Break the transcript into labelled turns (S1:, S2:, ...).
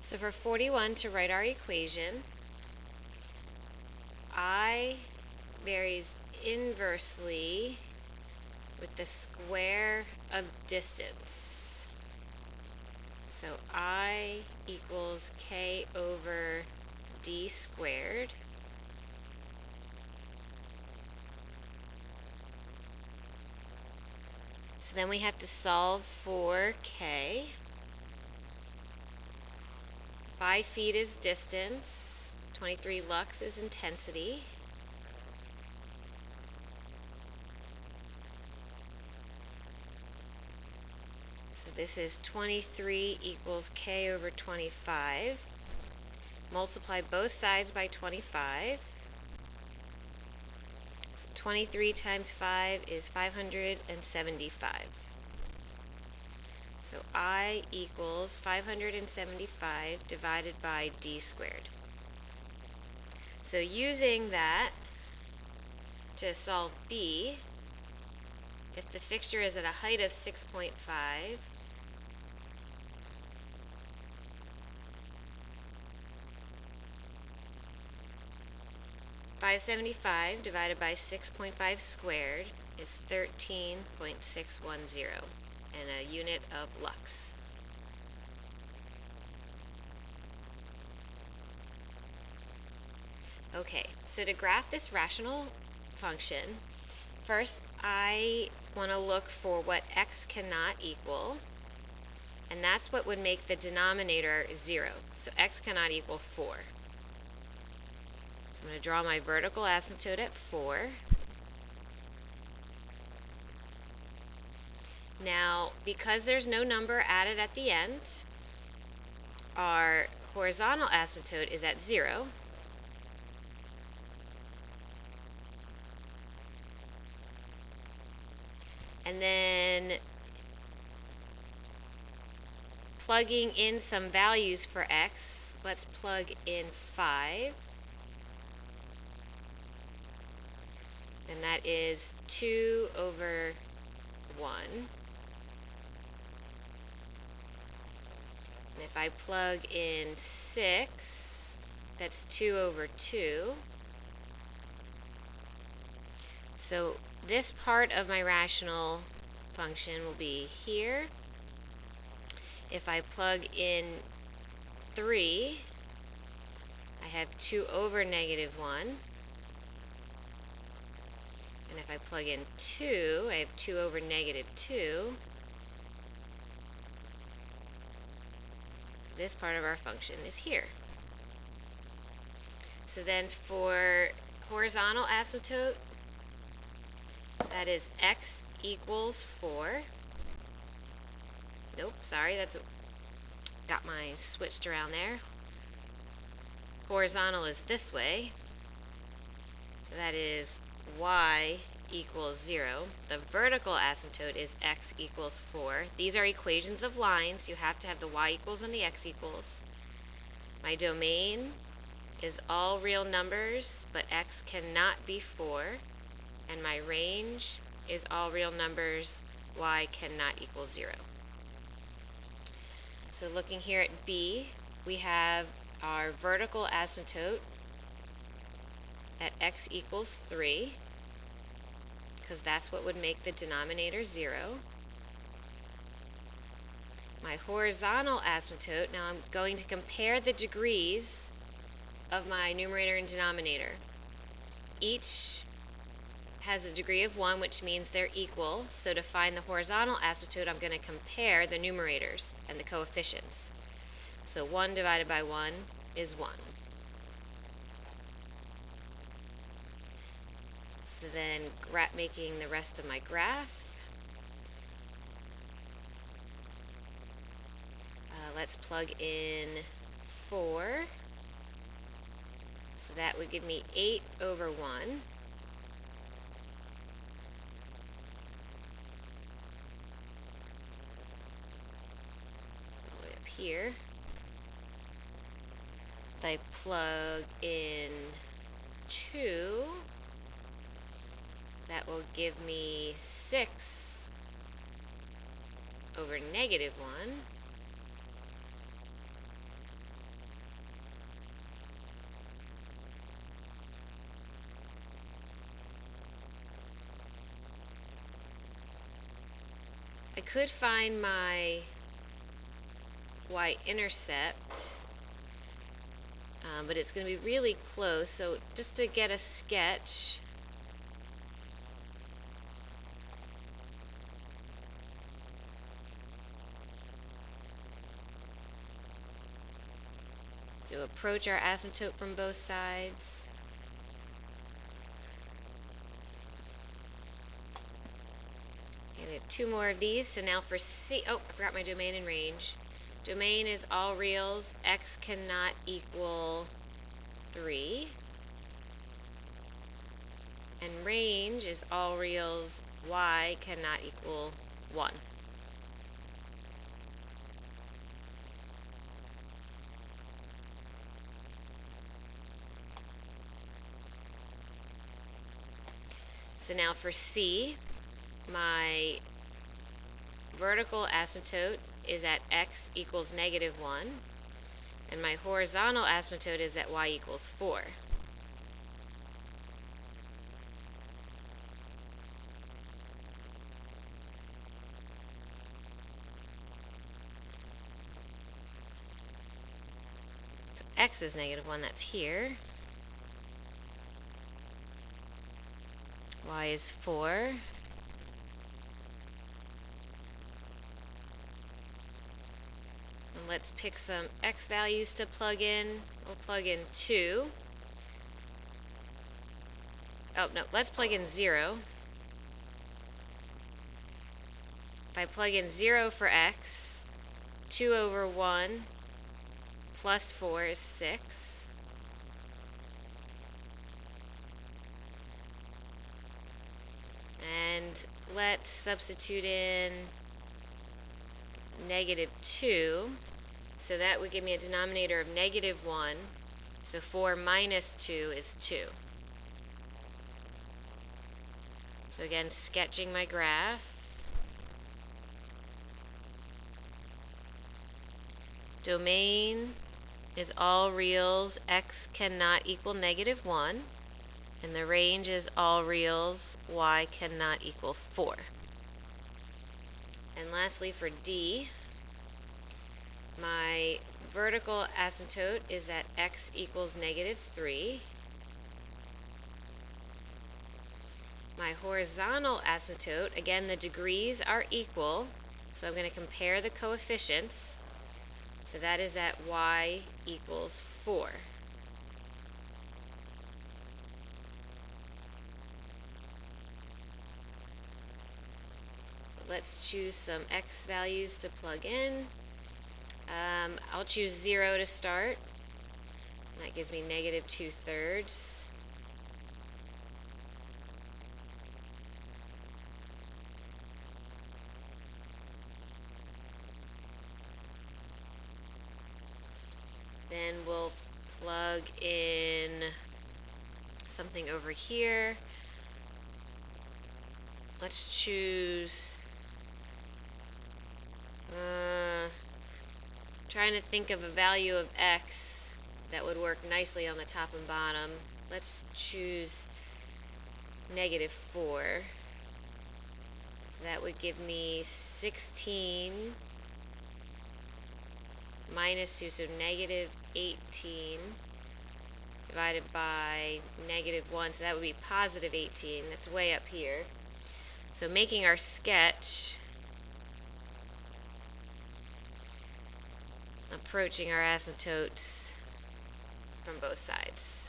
S1: So for 41 to write our equation, I varies inversely with the square of distance. So I equals k over d squared. So then we have to solve for k. 5 feet is distance, 23 lux is intensity. So this is 23 equals k over 25. Multiply both sides by 25. So 23 times 5 is 575. So I equals 575 divided by d squared. So using that to solve b, if the fixture is at a height of 6.5, 575 divided by 6.5 squared is 13.610, and a unit of lux. Okay, so to graph this rational function, first I want to look for what x cannot equal, and that's what would make the denominator 0. So x cannot equal 4. So I'm going to draw my vertical asymptote at 4. Now, because there's no number added at the end, our horizontal asymptote is at 0. And then plugging in some values for x, let's plug in 5. And that is 2 over 1. And if I plug in 6, that's 2 over 2. So this part of my rational function will be here. If I plug in 3, I have 2 over negative 1. And if I plug in 2, I have 2 over negative 2. This part of our function is here. So then for horizontal asymptote, that is x equals 4. Nope, sorry, that's got mine switched around there. Horizontal is this way. So that is y equals 0. The vertical asymptote is x equals 4. These are equations of lines. You have to have the y equals and the x equals. My domain is all real numbers, but x cannot be 4. And my range is all real numbers, y cannot equal 0. So looking here at B, we have our vertical asymptote at x equals 3, because that's what would make the denominator 0. My horizontal asymptote, now I'm going to compare the degrees of my numerator and denominator. Each has a degree of 1, which means they're equal. So to find the horizontal asymptote, I'm going to compare the numerators and the coefficients. So 1 divided by 1 is 1. So then making the rest of my graph, let's plug in 4. So that would give me 8 over 1. All the way up here. If I plug in 2, that will give me 6 over negative 1. could find my y-intercept, but it's going to be really close, so just to get a sketch, to approach our asymptote from both sides. And we have two more of these. So now for C, oh, I forgot my domain and range. Domain is all reals. X cannot equal 3. And range is all reals. Y cannot equal 1. So now for C, my vertical asymptote is at x equals -1, and my horizontal asymptote is at y equals 4. So x is -1, that's here. Y is 4. And let's pick some x values to plug in. We'll plug in 2. Oh, no, let's plug in 0. If I plug in 0 for x, 2 over 1 plus 4 is 6. And let's substitute in -2. So that would give me a denominator of -1. So 4 minus 2 is 2. So again, sketching my graph. Domain is all reals. X cannot equal -1. And the range is all reals. Y cannot equal 4. And lastly for D, my vertical asymptote is at x equals -3. My horizontal asymptote, again the degrees are equal, so I'm going to compare the coefficients. So that is at y equals 4. So let's choose some x values to plug in. I'll choose 0 to start. That gives me -2/3. Then we'll plug in something over here. Let's choose, trying to think of a value of x that would work nicely on the top and bottom. Let's choose -4. So that would give me 16 minus 2, so -18 divided by -1, so that would be +18. That's way up here. So making our sketch, approaching our asymptotes from both sides.